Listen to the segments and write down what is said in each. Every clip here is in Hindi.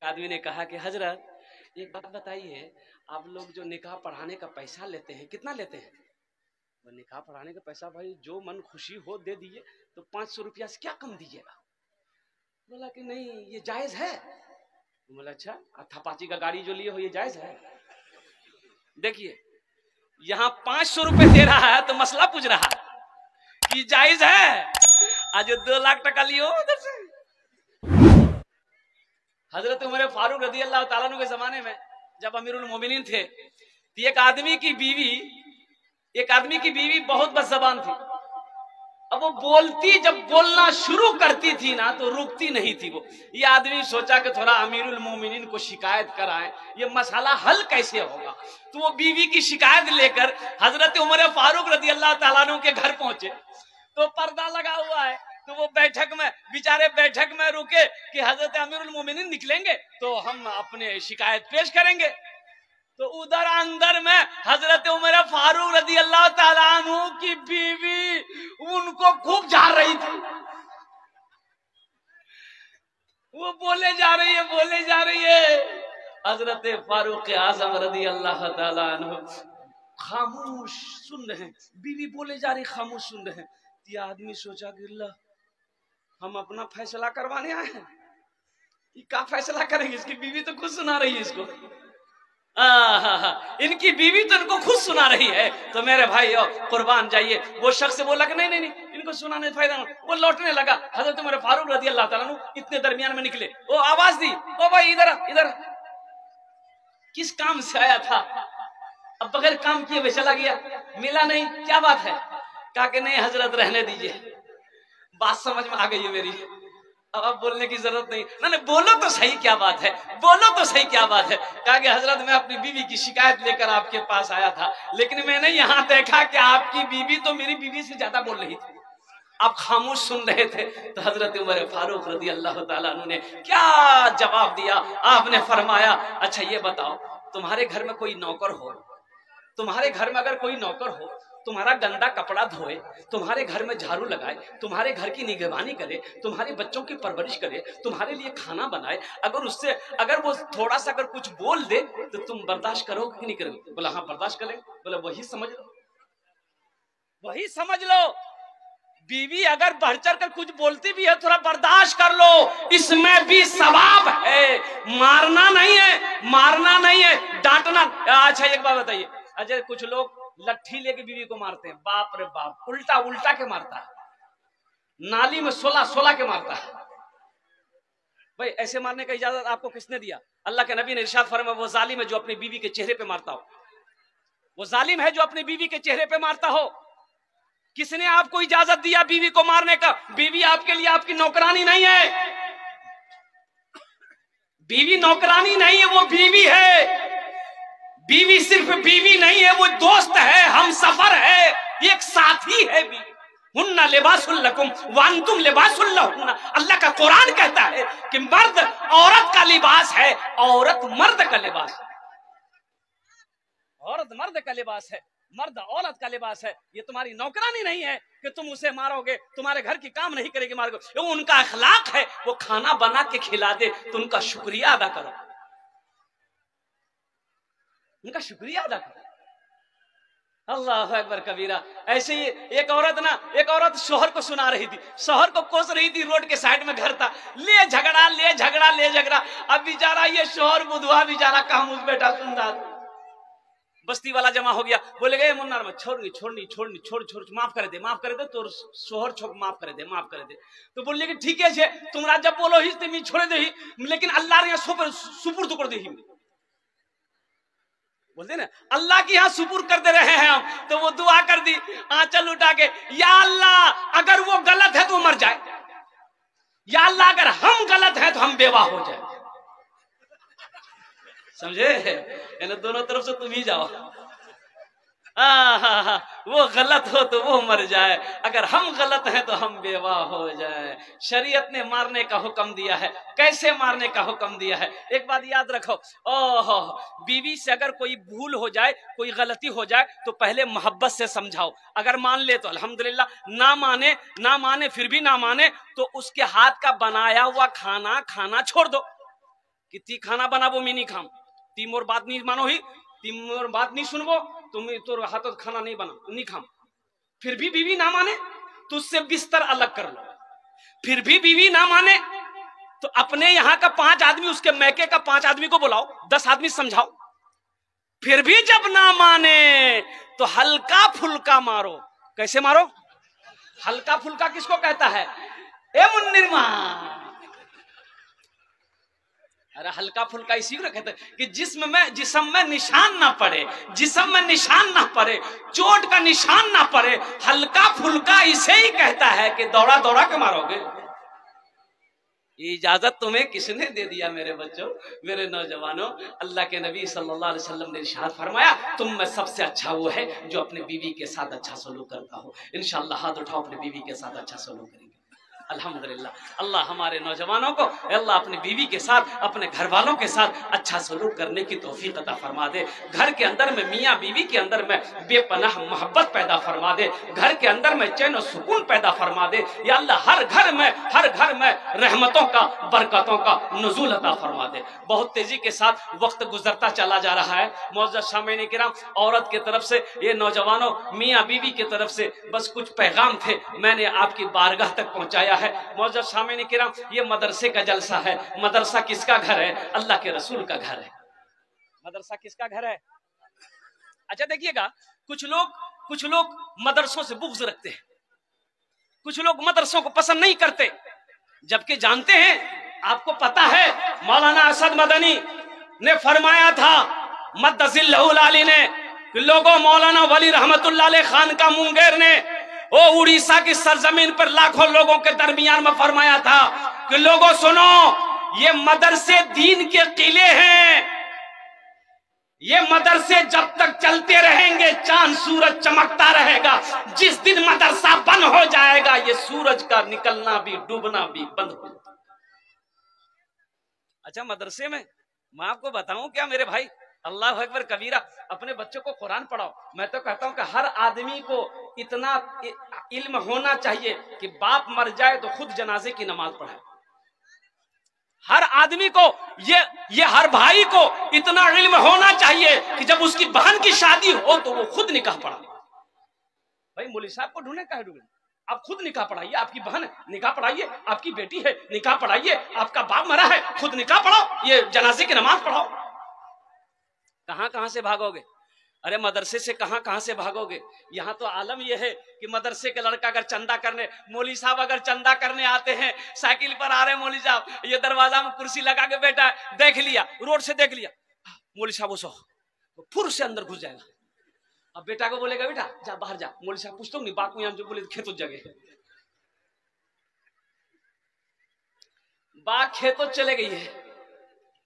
आदमी ने कहा कि हजरत एक बात बताइए, आप लोग जो निकाह पढ़ाने का पैसा लेते हैं कितना लेते हैं? वो निकाह पढ़ाने का पैसा भाई जो मन खुशी हो दे दीजिए, तो 500 रुपया से क्या कम दीजिएगा। बोला कि नहीं ये जायज है। बोला अच्छा, थपाची का गाड़ी जो लिए हो ये जायज है? देखिए यहाँ 500 रुपए दे रहा है तो मसला पूछ रहा है कि जायज है, आज 2 लाख टका लिए हो उधर से। हजरत उमर फारूक रज़ी अल्लाह ताला अन्हु के जमाने में जब अमीरुल मोमिनीन थे, तो एक आदमी की बीवी बहुत बदज़बान थी। अब वो बोलती, जब बोलना शुरू करती थी ना तो रुकती नहीं थी वो। ये आदमी सोचा कि थोड़ा अमीरुल मोमिनीन को शिकायत कराएं, ये मसला हल कैसे होगा। तो वो बीवी की शिकायत लेकर हजरत उमर फारूक रज़ी अल्लाह ताला अन्हु के घर पहुंचे, तो पर्दा लगा हुआ है। तो वो बैठक में रुके कि हजरत अमीरुल मोमिनीन निकलेंगे तो हम अपने शिकायत पेश करेंगे। तो उधर अंदर में हजरत उमर फारूक रज़ी अल्लाह ताला अन्हु की बीवी उनको खूब झाड़ रही थी। वो बोले जा रही है। हजरत फारूक आज़म रज़ी अल्लाह ताला अन्हु खामोश सुन रहे हैं, बीवी बोले जा रही खामोश सुन रहे हैं। ये आदमी सोचा कि अल्लाह हम अपना फैसला करवाने आए हैं, ये क्या फैसला करेंगे, इसकी बीवी तो खुद सुना रही है इसको। इनकी बीवी तो इनको खुद सुना रही है। तो मेरे भाई कुर्बान जाइए। वो शख्स बोला कि नहीं इनको सुनाने से फायदा नहीं। वो लौटने लगा। हजरत उमर फारूक रज़ी अल्लाह ताला अन्हु इतने दरमियान में निकले, वो आवाज दी, ओ भाई इधर किस काम से आया था? अब बगैर काम किए हुए चला गया, मिला नहीं, क्या बात है? कहा कि नहीं हजरत रहने दीजिए, बात समझ में आ गई है मेरी, अब बोलने की जरूरत नहीं। ना बोलो तो सही क्या बात है, बोलो तो सही क्या बात है। कहा कि हजरत मैं अपनी बीवी की शिकायत लेकर आपके पास आया था, लेकिन मैंने यहाँ देखा कि आपकी बीवी तो मेरी बीवी से ज्यादा बोल रही थी, आप खामोश सुन रहे थे। तो हजरत उमर फारूक रज़ी अल्लाह ताला अन्हु ने क्या जवाब दिया? आपने फरमाया अच्छा ये बताओ, तुम्हारे घर में कोई नौकर हो, तुम्हारे घर में अगर कोई नौकर हो, तुम्हारा गंदा कपड़ा धोए, तुम्हारे घर में झाड़ू लगाए, तुम्हारे घर की निगरानी करे, तुम्हारे बच्चों की परवरिश करे, तुम्हारे लिए खाना बनाए, अगर वो थोड़ा सा अगर कुछ बोल दे तो तुम बर्दाश्त करोगे कि नहीं करोगे? बोला हाँ बर्दाश्त करेंगे। बोला वही समझ लो, बीवी अगर बढ़ चढ़ कर कुछ बोलती भी है थोड़ा बर्दाश्त कर लो, इसमें भी सवाब है। मारना नहीं है, डांटना। अच्छा एक बात बताइए, अजय कुछ लोग लट्ठी लेके बीवी को मारते हैं, बाप रे बाप, उल्टा के मारता है, नाली में 16 के मारता है। भाई ऐसे मारने का इजाजत आपको किसने दिया? अल्लाह के नबी ने इरशाद फरमाया वो जालिम है जो अपनी बीवी के चेहरे पे मारता हो, वो जालिम है जो अपनी बीवी के चेहरे पे मारता हो। किसने आपको इजाजत दिया बीवी को मारने का? बीवी आपके लिए आपकी नौकरानी नहीं है, बीवी नौकरानी नहीं है, वो बीवी है। बीवी सिर्फ बीवी नहीं है, वो दोस्त है, हम सफर है, एक साथी है। बीवी हुन्ना लिबासुल लकुम व अंतुम लिबासुल लहुन्ना। अल्लाह का कुरान कहता है कि मर्द औरत का लिबास है, औरत मर्द का लिबास है। औरत मर्द का लिबास है, मर्द औरत का लिबास है। ये तुम्हारी नौकरानी नहीं है कि तुम उसे मारोगे, तुम्हारे घर की काम नहीं करेगी मारोगे। वो उनका अखलाक है, वो खाना बना के खिला दे तो उनका शुक्रिया अदा करो, उनका शुक्रिया अदा करो। अल्लाह अकबर कबीरा। ऐसे ही एक औरत शोहर को सुना रही थी, शोहर को कोस रही थी, रोड के साइड में घर था, ले झगड़ा। अब बेचारा ये शोहर बुधवा बेचारा कहाँ मुझ बैठा सुन रहा था। बस्ती वाला जमा हो गया, बोले गए मुन्ना छोड़ माफ कर दे तो शोहर माफ कर दे। तो बोले कि ठीक है तुम जब बोलो ही तुम छोड़ दे, लेकिन अल्लाह ने सुपुर्द कर दे। बोलते ना अल्लाह की यहाँ सुपुर कर दे रहे हैं हम। तो वो दुआ कर दी आंचल उठा के, या अल्लाह अगर वो गलत है तो मर जाए, या अल्लाह अगर हम गलत हैं तो हम बेवा हो जाए। समझे? दोनों तरफ से तुम ही जाओ। वो गलत हो तो वो मर जाए, अगर हम गलत हैं तो हम बेवा हो जाए। शरीयत ने मारने का हुक्म दिया है। कैसे मारने का हुक्म दिया है? एक बात याद रखो, बीवी से अगर कोई भूल हो जाए, कोई गलती हो जाए तो पहले मोहब्बत से समझाओ। अगर मान ले तो अल्हम्दुलिल्लाह, ना माने फिर भी ना माने तो उसके हाथ का बनाया हुआ खाना छोड़ दो। कि ती खाना बनाबो मैं नहीं खाम, ती मोर बात नहीं मानो ही, ती मोर बात नहीं सुनबो, तुम तोर हाथों खाना नहीं बना, नहीं खाम। फिर भी बीवी ना माने तो उससे बिस्तर अलग कर लो। फिर भी बीवी ना माने तो अपने यहाँ का 5 आदमी, उसके मैके का 5 आदमी को बुलाओ, 10 आदमी समझाओ। फिर भी जब ना माने तो हल्का फुल्का मारो। कैसे मारो? हल्का फुल्का किसको कहता है? ए मुन्निरमा, अरे हल्का फुल्का इसी को कहते हैं कि जिस्म में निशान ना पड़े, जिस्म में निशान ना पड़े, चोट का निशान ना पड़े, हल्का फुल्का इसे ही कहता है कि दौड़ा दौड़ा के मारोगे। ये इजाजत तुम्हें किसने दे दिया मेरे बच्चों, मेरे नौजवानों? अल्लाह के नबी सल्लल्लाहु अलैहि वसल्लम ने इरशाद फरमाया, तुम में सबसे अच्छा वो है जो अपने बीवी के साथ अच्छा सलूक करता हो। इंशाअल्लाह हाथ उठाओ, अपने बीवी के साथ अच्छा सलूक करेंगे। अल्हम्दुलिल्लाह, अल्लाह हमारे नौजवानों को अल्लाह अपनी बीवी के साथ, अपने घर वालों के साथ अच्छा सलूक करने की तौफीक अता फरमा दे। घर के अंदर में मियाँ बीवी के अंदर में बेपनाह मोहब्बत पैदा फरमा दे। घर के अंदर में चैन और सुकून पैदा फरमा दे। या अल्लाह हर घर में रहमतों का, बरकतों का नुज़ूल अता फरमा दे। बहुत तेजी के साथ वक्त गुजरता चला जा रहा है। मौजूद सामईन किराम, औरत की तरफ से, ये नौजवानों, मियाँ बीवी की तरफ से बस कुछ पैगाम थे, मैंने आपकी बारगाह तक पहुंचाया है। मौजूद सामईन किराम, ये मदरसे का जलसा है। मदरसा किसका घर है? अल्लाह के रसूल का घर है। मदरसा किसका घर है? अच्छा देखिएगा, कुछ लोग मदरसों से बुग़्ज़ रखते हैं, कुछ लोग मदरसों को पसंद नहीं करते, जबकि जानते हैं, आपको पता है मौलाना असद मदनी ने फरमाया था, मद्दज़िल्लहुल आली ने, कि लोगों, मौलाना वली रहमतुल्लाह अलैह खान का मुंगेर ने ओ उड़ीसा की सरजमीन पर लाखों लोगों के दरमियान में फरमाया था कि लोगों सुनो, ये मदरसे दीन के किले हैं, ये मदरसे जब तक चलते रहेंगे चांद सूरज चमकता रहेगा। जिस दिन मदरसा बंद हो जाएगा, ये सूरज का निकलना भी डूबना भी बंद हो जाएगा। अच्छा, मदरसे में मैं आपको बताऊं क्या मेरे भाई, अल्लाह अकबर कबीरा, अपने बच्चों को कुरान पढ़ाओ। मैं तो कहता हूं कि हर आदमी को इतना इल्म होना चाहिए कि बाप मर जाए तो खुद जनाजे की नमाज पढ़ाए। हर आदमी को, ये हर भाई को इतना इल्म होना चाहिए कि जब उसकी बहन की शादी हो तो वो खुद निकाह पढ़ाए। भाई मौलवी साहब को ढूंढे कहे ढूंढे, आप खुद निकाह पढ़ाइए। आपकी बहन निकाह पढ़ाइए, आपकी बेटी है निकाह पढ़ाइए, आपका बाप मरा है खुद निकाह पढ़ाओ, ये जनाजे की नमाज पढ़ाओ। कहां से भागोगे? अरे मदरसे से कहां से भागोगे? यहाँ तो आलम यह है कि मदरसे के लड़का अगर चंदा करने, मौलवी साहब अगर चंदा करने आते हैं, साइकिल पर आ रहे हैं मौलवी साहब, ये दरवाजा में कुर्सी लगा के बैठा है, देख लिया, रोड से देख लिया, मौलवी साहब उसे तो फुर से अंदर घुस जाएगा। अब बेटा को बोलेगा, बेटा जा बाहर जा, मौलवी साहब पूछता हूँ नहीं, बाकू यहाँ जो बोले खेतों जगह, बाग खेतों चले गई है।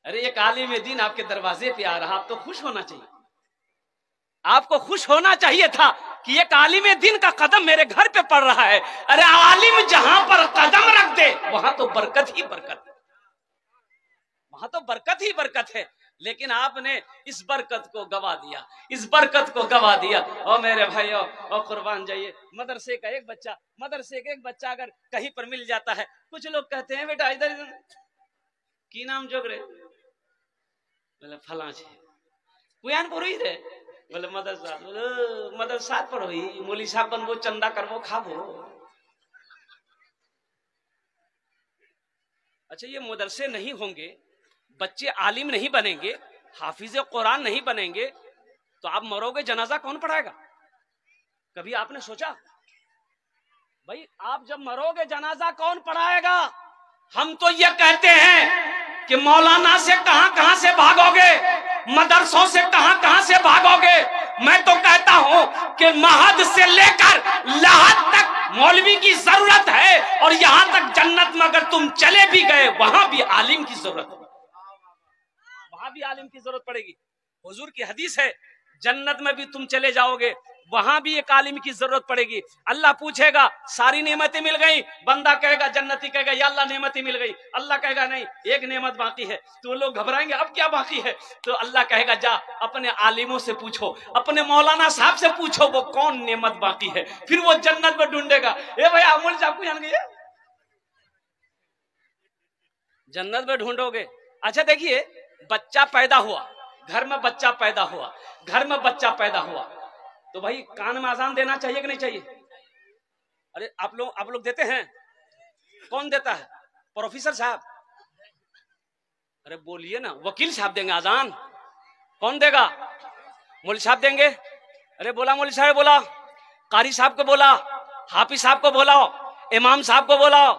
अरे एक आलिम दीन आपके दरवाजे पे आ रहा, आप तो खुश होना चाहिए। आपको खुश होना चाहिए था कि एक आलिम दीन का कदम मेरे घर पे पड़ रहा है। अरे आलिम जहां पर कदम रख दे वहां तो बरकत ही बरकत है, वहां तो बरकत ही बरकत है। लेकिन आपने इस बरकत को गवा दिया, इस बरकत को गवा दिया। और मेरे भाइयों, और कुर्बान जाइए, मदरसे का एक बच्चा अगर कहीं पर मिल जाता है, कुछ लोग कहते हैं बेटा इधर की नाम जोग रे, बोले फला छे, कुयान पुरोहित है, बोले मदरसा, बोले मदरसा पढ़ो, मौलवी साहब बनबो, चंदा करबो, खाबो। अच्छा, ये मदरसे नहीं होंगे, बच्चे आलिम नहीं बनेंगे, हाफिज कुरान नहीं बनेंगे, तो आप मरोगे, जनाजा कौन पढ़ाएगा? कभी आपने सोचा? भाई आप जब मरोगे जनाजा कौन पढ़ाएगा? हम तो ये कहते हैं कि मौलाना से कहां से भागोगे, मदरसों से कहां से भागोगे। मैं तो कहता हूं कि महद से लेकर लहद तक मौलवी की जरूरत है, और यहां तक जन्नत में अगर तुम चले भी गए वहां भी आलिम की जरूरत है, वहां भी आलिम की जरूरत पड़ेगी। हुजूर की हदीस है, जन्नत में भी तुम चले जाओगे वहां भी एक आलिम की जरूरत पड़ेगी। अल्लाह पूछेगा सारी नेमतें मिल गई, बंदा कहेगा, जन्नती कहेगा या अल्लाह नेमतें मिल गई, अल्लाह कहेगा नहीं एक नेमत बाकी है। तो लोग घबराएंगे, अब क्या बाकी है? तो अल्लाह कहेगा जा अपने आलिमों से पूछो, अपने मौलाना साहब से पूछो वो कौन नेमत बाकी है, फिर वो जन्नत में ढूंढेगा। ए भाई अमूल साहब को जान गए, जन्नत में ढूंढोगे, अच्छा देखिए, बच्चा पैदा हुआ, घर में बच्चा पैदा हुआ, घर में बच्चा पैदा हुआ, तो भाई कान में अजान देना चाहिए कि नहीं चाहिए? अरे आप लोग देते हैं? कौन देता है? प्रोफेसर साहब? अरे बोलिए ना, वकील साहब देंगे अजान? कौन देगा? मौलवी साहब देंगे? अरे बोला मौलवी साहब, बोला कारी साहब को, बोला हाफिज साहब को, बोला इमाम साहब को, बोला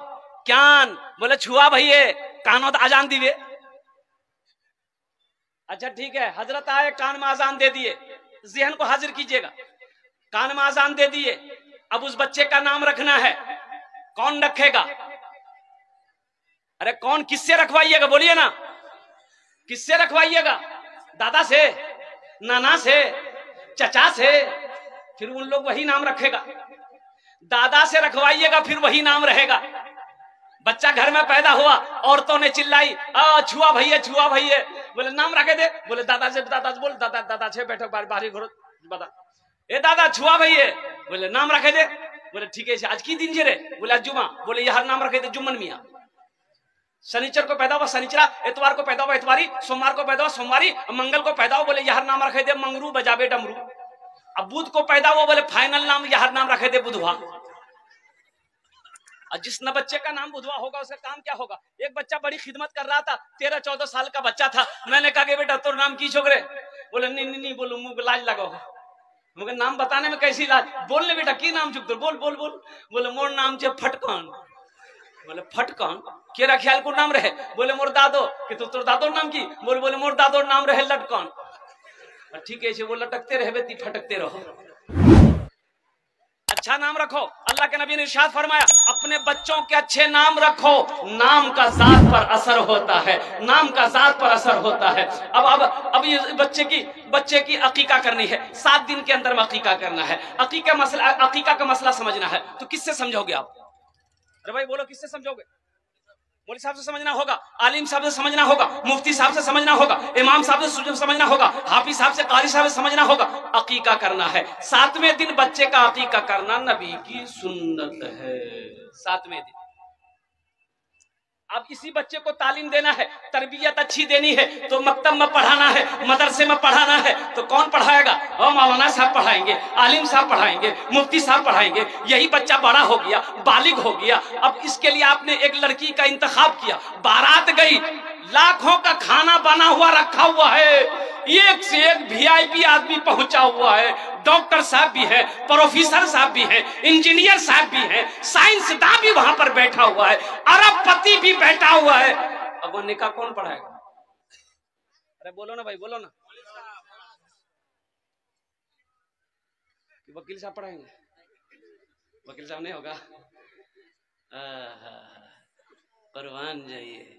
क्यान बोले छुआ भैये कानों अजान दिए। अच्छा ठीक है, हजरत आए, कान में अजान दे दिए, जहन को हाजिर कीजिएगा, कान में अजान दे दिए, अब उस बच्चे का नाम रखना है, कौन रखेगा? अरे कौन, किससे रखवाइएगा? बोलिए ना, किससे रखवाइएगा? दादा से, नाना से, चचा से? फिर उन लोग वही नाम रखेगा। दादा से रखवाइएगा, फिर वही नाम रहेगा। बच्चा घर में पैदा हुआ, औरतों ने चिल्लाई छुआ भैया, छुआ भैया, बोले नाम रखे दे, बोले दादा से, दादा से बोल, दादा दादा छे बैठो बारी घोड़ो बता, ए दादा छुआ भैया, बोले नाम रखे दे, बोले ठीक है, आज की दिन जे रे, बोले आज जुमा, बोले यार नाम रखे दे जुम्मन मियाँ। शनिचर को पैदा हुआ शनिचरा, इतवार को पैदा हुआ इतवारी, सोमवार को पैदा हुआ सोमवारी, मंगल को पैदा हुआ, बोले यार नाम रखे दे मंगरू बजाबे डमरू। अब बुध को पैदा हुआ, बोले फाइनल नाम यार नाम रखे दे बुधवा। और जिस न बच्चे का नाम बुधवा होगा उसका काम क्या होगा? एक बच्चा बड़ी खिदमत कर रहा था, 13-14 साल का बच्चा था, मैंने कहा कि बेटा तोर नाम की छोकरे? बोले नहीं नहीं नहीं, बोलो मुंह लाज लगाओ, मुझे नाम बताने में कैसी लाज, बोलने बेटा की नाम चुप, बोल बोल बोल, बोले मोर नाम चे फटकान। बोले फटकान केरा ख्याल को नाम रहे? बोले मोर दादो, कि तो तोर दादोर नाम की? बोले मोर दादोर नाम रहे लटकान। ठीक है, वो लटकते रहे ती फटकते रहो। अच्छा नाम रखो, अल्लाह के नबी ने इरशाद फरमाया अपने बच्चों के अच्छे नाम रखो, नाम का जात पर असर होता है, नाम का जात पर असर होता है। अब ये बच्चे की अकीका करनी है, 7 दिन के अंदर में अकीका करना है। अकीका का मसला समझना है, तो किससे समझोगे आप? अरे भाई बोलो, किससे समझोगे? मौलवी साहब से समझना होगा, आलिम साहब से समझना होगा, मुफ्ती साहब से समझना होगा, इमाम साहब से समझना होगा, हाफिज साहब से, कारी साहब से समझना होगा। अकीका करना है, 7वें दिन बच्चे का अकीका करना नबी की सुन्नत है, 7वें दिन। अब इसी बच्चे को तालीम देना है, तरबियत अच्छी देनी है, तो मकतब में पढ़ाना है, मदरसे में पढ़ाना है, तो कौन पढ़ाएगा? मौलाना साहब पढ़ाएंगे, आलिम साहब पढ़ाएंगे, मुफ्ती साहब पढ़ाएंगे। यही बच्चा बड़ा हो गया, बालिग हो गया, अब इसके लिए आपने एक लड़की का इंतखाब किया, बारात गई, लाखों का खाना बना हुआ रखा हुआ है, एक से एक VIP आदमी पहुंचा हुआ है, डॉक्टर साहब भी है, प्रोफेसर साहब भी है, इंजीनियर साहब भी है, साइंसदान भी वहां पर बैठा हुआ है, अरबपति भी बैठा हुआ है। अब वो निकाह कौन पढ़ाएगा? अरे बोलो ना भाई, बोलो ना। वकील साहब पढ़ाएंगे? वकील साहब नहीं होगा, कुर्बान जाइए।